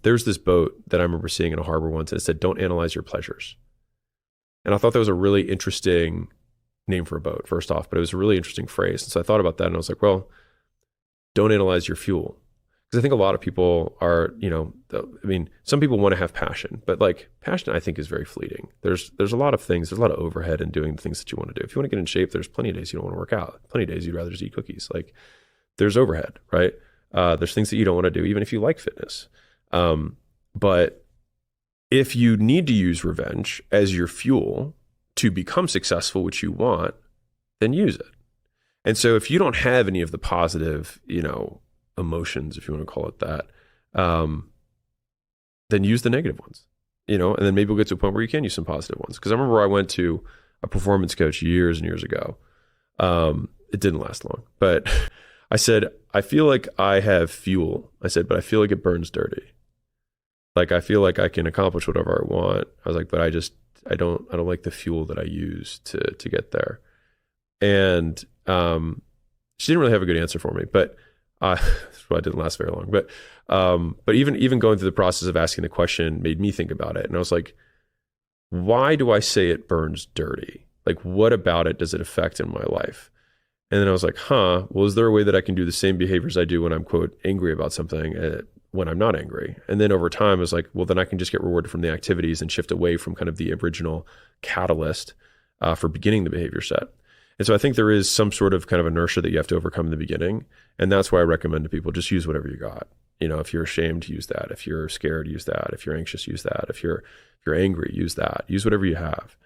There's this boat that I remember seeing in a harbor once, and it said, "Don't analyze your pleasures." And I thought that was a really interesting name for a boat, first off, but it was a really interesting phrase. And so I thought about that and I was like, well, don't analyze your fuel. Because I think a lot of people are, some people want to have passion, but like passion, I think, is very fleeting. There's a lot of things, there's a lot of overhead in doing the things that you want to do. If you want to get in shape, there's plenty of days you don't want to work out. Plenty of days you'd rather just eat cookies. Like there's overhead, right? There's things that you don't want to do, even if you like fitness. But if you need to use revenge as your fuel to become successful, which you want, then use it. And so if you don't have any of the positive, emotions, if you want to call it that, then use the negative ones, and then maybe we'll get to a point where you can use some positive ones. Because I remember I went to a performance coach years and years ago. It didn't last long, but I said, I feel like I have fuel. I said, but I feel like it burns dirty. Like, I feel like I can accomplish whatever I want. I was like, but I don't like the fuel that I use to get there. And she didn't really have a good answer for me, but that's why it didn't last very long. But even going through the process of asking the question made me think about it. And I was like, why do I say it burns dirty? Like, what about it does it affect in my life? And then I was like, well, is there a way that I can do the same behaviors I do when I'm, quote, angry about something when I'm not angry? And then over time, I was like, well, then I can just get rewarded from the activities and shift away from kind of the original catalyst for beginning the behavior set. And so I think there is some sort of kind of inertia that you have to overcome in the beginning. And that's why I recommend to people, just use whatever you got. If you're ashamed, use that. If you're scared, use that. If you're anxious, use that. If you're angry, use that. Use whatever you have.